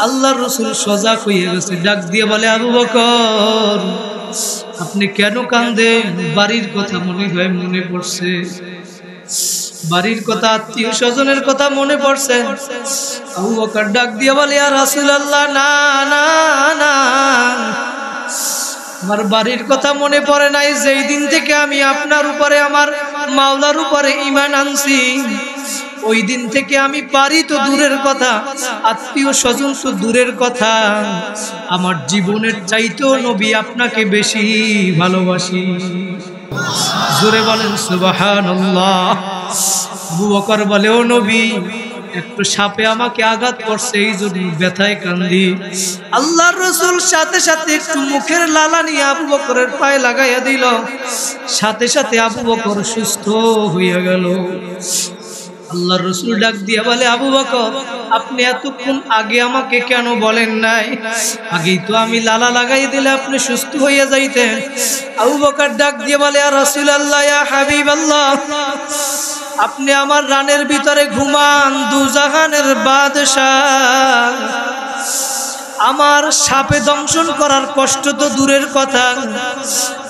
আল্লাহর রাসূল সজাগ হয়ে গেছে, ডাক দিয়ে বলে, আবু বকর আপনি কেন কাঁদেন? বাড়ির কথা মনে পড়ছে, বাড়ির কথা, আত্মীয় স্বজনের কথা মনে পড়ছে। আবু বকর ডাক দিয়ে বলে, ইয়া রাসূলুল্লাহ, না না না, আমার বাড়ির কথা মনে পড়ে নাই। যেই দিন থেকে আমি আপনার উপরে, আমার মাওলার উপরে ঈমান আনছি, ওই দিন থেকে আমি বাড়ি তো দূরের কথা, আত্মীয় স্বজন তো দূরের কথা, আমার জীবনের চাইতেও নবী আপনাকে বেশি ভালোবাসি। জোরে বলেন সুবহানাল্লাহ। আবু বকর বলে, ও নবী, একটু সাপে আমাকে আঘাত করছে, এই জন্য ব্যথায় কান্দি। আল্লাহর রাসূল সাথে সাথে একটু মুখের লালা নিয়ে আবু বকরের পায়ে লাগাইয়া দিল, সাথে সাথে আবু বকর সুস্থ হইয়া গেল। আল্লাহর রাসূল ডাক দিয়া বলে, আবু বকর আপনি এতক্ষণ আগে আমাকে কেন বলেন নাই? আগেই তো আমি লালা লাগাই দিলে আপনি সুস্থ হইয়া যাইতেন। আবু বকর ডাক দিয়ে বলে, ইয়া রাসূলুল্লাহ, ইয়া হাবিবাল্লাহ, আপনি আমার রানের ভিতরে ঘুমান, দুজাহানের বাদশাহ, আমার সাপে দংশন করার কষ্ট তো দূরের কথা,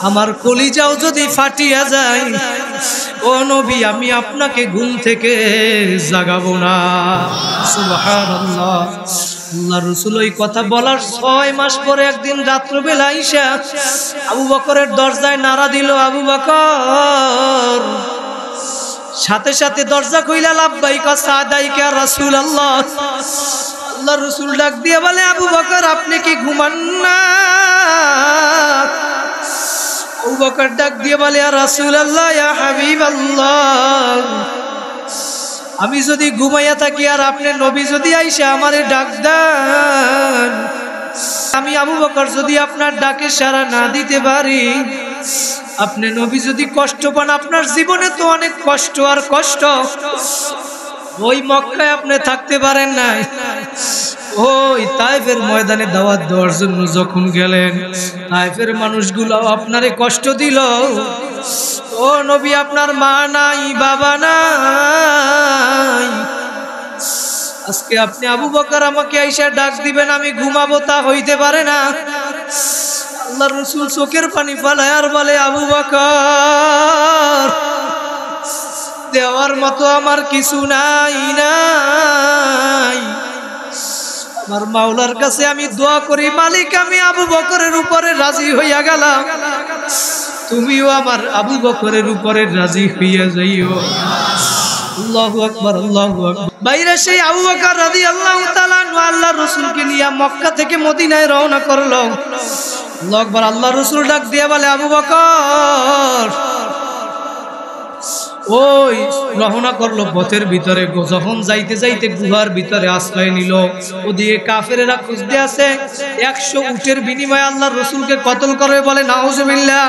আমার কলিজাও যদি ফাটিয়া যায়, ও নবী আমি আপনাকে ঘুম থেকে জাগাবো না। সুবহানাল্লাহ। আল্লাহর রাসূল ওই কথা বলার 6 মাস পরে একদিন রাত্রবেলা আইসা আবু বকরের দরজায় নাড়া দিল, আবু বকর। সাথে সাথে দরজা খুইলা লাব্বাইকা সাদাইকা রাসূলুল্লাহ। আল্লাহর রাসূল ডাক দিয়ে বলে, আবু বকর আপনি কি ঘুমান না? আবু বকর ডাক দিয়ে বলে, ইয়া রাসূলুল্লাহ, ইয়া হাবিবাল্লাহ, আমি যদি ঘুমাইয়া থাকি আর আপনি নবী যদি আইসা আমারে ডাক দেন, আমি আবু বকর যদি আপনার ডাকে সাড়া না দিতে পারি, আপনি নবী যদি কষ্ট পান, আপনার জীবনে তো অনেক কষ্ট আর কষ্ট, ওই মক্কায় আপনি থাকতে পারেন নাই, ওই তায়েফের ময়দানে দাওয়াত দেওয়ার জন্য যখন গেলেন, তায়েফের মানুষগুলো আপনারে কষ্ট দিল, ও নবী আপনার মা নাই, বাবা নাই, আজকে আপনি আবু বকর আমাকে আইসা ডাক দিবেন আমি ঘুমাবো, তা হইতে পারে না। আল্লাহর রাসূল চোখের পানি ফেলায় আর বলে, আবু বকর দেওয়ার মতো আমার কিছু নাই, আমার মাওলার কাছে আমি দোয়া করি, মালিক আমি আবু বকরের উপরে রাজি হইয়া গেলাম, তুমিও আমার আবু বকরের উপরে রাজি হইয়া যাইও। আল্লাহু আকবার, আল্লাহু আকবার। বাইরে সেই আবু বকর রাদিয়াল্লাহু তাআলা আল্লাহর রাসূলকে নিয়ে মক্কা থেকে মদিনায় রওনা করলো। আল্লাহু আকবার। আল্লাহর রাসূল ডাক দিয়ে বলে, আবু বকর, ওই রওনা করলো পথের ভিতরে, যখন যাইতে যাইতে গুহার ভিতরে আশ্রয় নিল, ওদিকে কাফেরেরা খুঁজতে আছে 100 উটের বিনিময়ে আল্লাহর রাসূলকে কতল করবে, বলে নাউজুবিল্লাহ।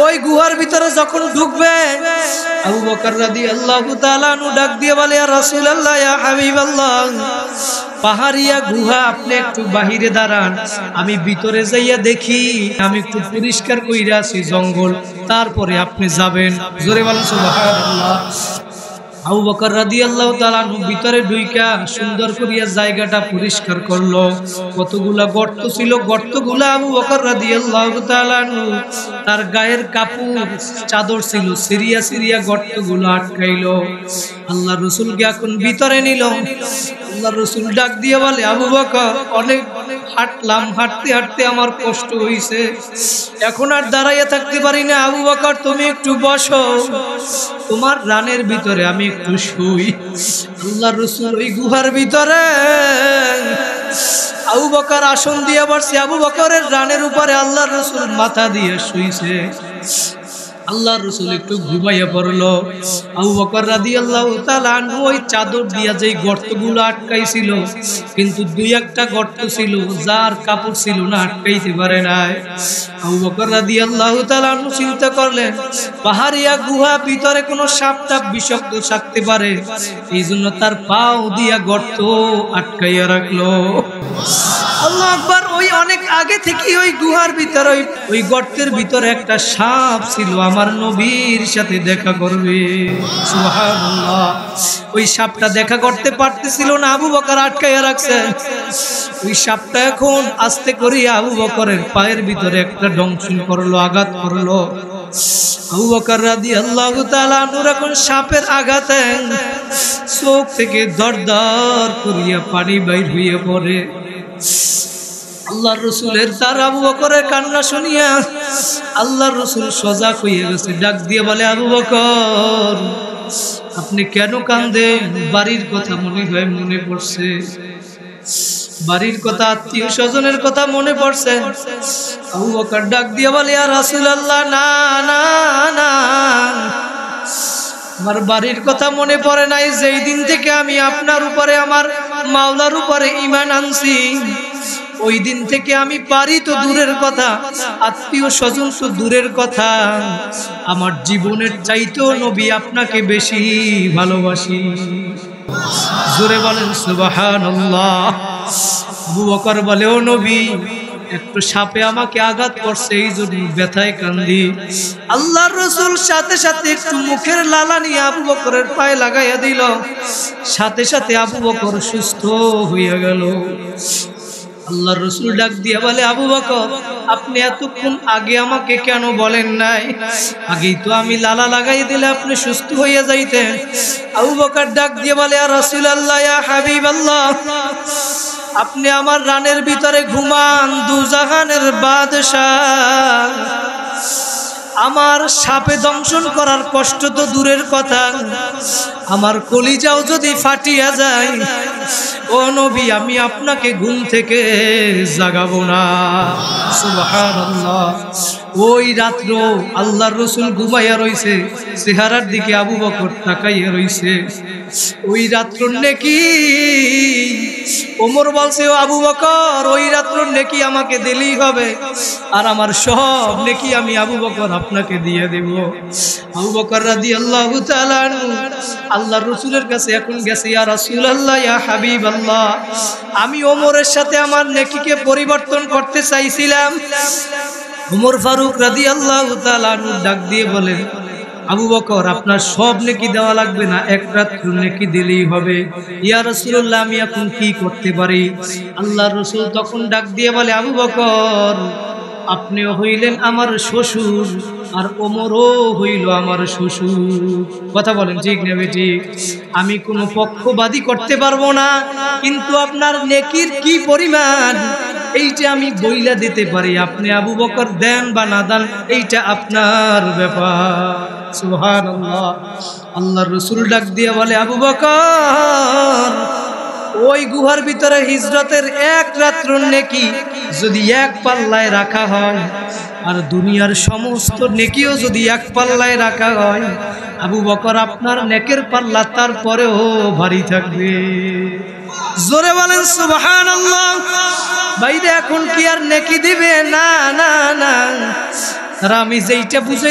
ওই গুহার ভিতরে যখন ঢুকবে, আবু বকর রাদিয়াল্লাহু তাআলা আনহু ডাক দিয়ে বলে, ইয়া রাসূলুল্লাহ, ইয়া হাবিবাল্লাহ, পাহাড়িয়া গুহা, আপনি একটু বাহিরে দাঁড়ান, আমি ভিতরে যাইয়া দেখি, আমি একটু পরিষ্কার কইরা আছি জঙ্গল, তারপরে আপনি যাবেন। জোরে বলেন সুবহানাল্লাহ। আবু বকর রাদিয়াল্লাহু তাআলা আনহু ভিতরে ঢুইকা সুন্দর করিয়া জায়গাটা পরিষ্কার করলো। কতগুলা গর্ত ছিল, গর্তগুলা আবু বকর রাদিয়াল্লাহু তাআলা আনহু তার গায়ের কাপড় চাদর ছিল, সিরিয়া সিরিয়া গর্তগুলো আটকাইলো। আল্লাহর রাসূলকে এখন ভিতরে নিল। আল্লাহর রাসূল ডাক দিয়ে বলে, আবু বকর অনেক হাঁটলাম, হাঁটতে হাঁটতে আমার কষ্ট হইছে, এখন আর দাঁড়াইয়া থাকতে পারি না, আবু বকর তুমি একটু বসো, তোমার রানের ভিতরে আমি একটু শুই। আল্লাহর রাসূল ওই গুহার ভিতরে আবু বকর আসন দিয়ে বসছে, আবু বকরের রানের উপরে আল্লাহর রাসূল মাথা দিয়ে শুইছে। আল্লাহর রাসূল একটু ঘুমাইয়া পড়লো। আবু বকর রাদিয়াল্লাহু তাআলা আনহু ওই চাদর দিয়া যেই গর্তগুলো আটকাইছিল, কিন্তু 2-1টা গর্ত ছিল যার কাপড় ছিল না, আটকাইতে পারে নাই। আবু বকর রাদিয়াল্লাহু তাআলা আনহু চিন্তা করলেন, পাহাড়িয়া গুহা, ভিতরে কোনো সাপ টাপ বিষাক্ত থাকতে পারে, এই জন্য তার পাও দিয়া গর্ত আটকাইয়া রাখলো। আল্লাহু আকবার। ওই অনেক আগে থেকে ওই গুহার ভিতরে ওই গর্তের ভিতরে একটা সাপ ছিল, আমার নবীর সাথে দেখা করবে। সুবহানাল্লাহ। ওই সাপটা দেখা করতে পারতেছিল না, আবু বকর আটকাইয়া রাখছে। ওই সাপটা এখন আস্তে করে আবু বকরের পায়ের ভিতরে একটা দংশন করলো, আঘাত করলো। আবু বকর রাদিয়াল্লাহু তাআলা আনহু এখন সাপের আঘাতে চোখ থেকে দরদর করিয়া পানি বাইর হইয়া পড়ে। আল্লাহর রাসূলের তার আবু বকরের কান্না শুনিয়া আল্লাহর রাসূল সজাগ হয়ে গেছে, ডাক দিয়ে বলে, আবু বকর আপনি কেন কাঁদেন? বাড়ির কথা মনে পড়ছে, বাড়ির কথা, আত্মীয় স্বজনের কথা মনে পড়ছে। আবু বকর ডাক দিয়ে বলে, ইয়া রাসূলুল্লাহ, না না না, আমার বাড়ির কথা মনে পড়ে নাই। যেই দিন থেকে আমি আপনার উপরে, আমার মাওলার উপরে ঈমান আনছি, ওই দিন থেকে আমি বাড়ি তো দূরের কথা, আত্মীয় স্বজন তো দূরের কথা, আমার জীবনের চাইতেও নবী আপনাকে বেশি ভালোবাসি। জোরে বলেন সুবহানাল্লাহ। আবু বকর বলে, ও নবী, একটু সাপে আমাকে আঘাত করছে, এই জন্য ব্যথায় কান্দি। আল্লাহর রাসূল সাথে সাথে একটু মুখের লালা নিয়ে আবু বকরের পায়ে লাগাইয়া দিল, সাথে সাথে আবু বকর সুস্থ হইয়া গেল। আল্লাহর রাসূল ডাক দিয়ে বলে, আবু বকর আপনি এতক্ষণ আগে আমাকে কেন বলেন নাই? আগেই তো আমি লালা লাগাই দিলে আপনি সুস্থ হইয়া যাইতেন। আবু বকর ডাক দিয়ে বলে, ইয়া রাসূলুল্লাহ, ইয়া হাবিবাল্লাহ, আপনি আমার রানের ভিতরে ঘুমান, দুজাহানের বাদশাহ, আমার সাপে দংশন করার কষ্ট তো দূরের কথা, আমার কলিজাও যদি ফাটিয়া যায়, ও নবী আমি আপনাকে ঘুম থেকে জাগাবো না। সুবহানাল্লাহ। ওই রাত্র আল্লাহর রাসূল ঘুমাইয়া রইছে, চেহারার দিকে আবু বকর তাকাইয়া রইছে। ওই রাত্র নেকি ওমর বলছে, ও আবু বকর, ওই রাত্র নেকি আমাকে দিলেই হবে, আর আমার সব নেকি আমি আবু বকর আপনাকে দিয়ে দেব। আবু বকর রাদিয়াল্লাহু তাআলা আল্লাহর রাসূলের কাছে এখন গেছে, ইয়া রাসূলুল্লাহ, ইয়া হাবিবাল্লাহ, আমি ওমরের সাথে আমার নেকিকে পরিবর্তন করতে চাইছিলাম। ওমর ফারুক রাদিয়াল্লাহু তাআলা ডাক দিয়ে বলেন, আবু বকর আপনার সব নেকি দেওয়া লাগবে না, এক রাত্র নেকি দিলেই হবে। ইয়া রাসূলুল্লাহ, আমি এখন কি করতে পারি? আল্লাহর রাসূল তখন ডাক দিয়ে বলে, আবু বকর আপনিও হইলেন আমার শ্বশুর, আর ওমরও হইল আমার শ্বশুর। কথা বলেন ঠিক নেবে ঠিক? আমি কোনো পক্ষবাদী করতে পারবো না, কিন্তু আপনার নেকির কি পরিমাণ এইটা আমি বইলা দিতে পারি। আপনি আবু বকর দেন বা না দেন, এইটা আপনার ব্যাপার। সুবহানাল্লাহ। আল্লাহর রাসূল ডাক দিয়ে বলে, আবু বকর ওই গুহার ভিতরে হিজরতের এক রাত্র নেকি যদি এক পাল্লায় রাখা হয়, আর দুনিয়ার সমস্ত নেকিও যদি এক পাল্লায় রাখা হয়, আবু বকর আপনার নেকের পাল্লা তারপরেও ভারী থাকবে। জোরে বলেন সুবহানাল্লাহ। ভাইরে এখন কি আর নেকি দিবে? না না না, আর আমি যেইটা বুঝাই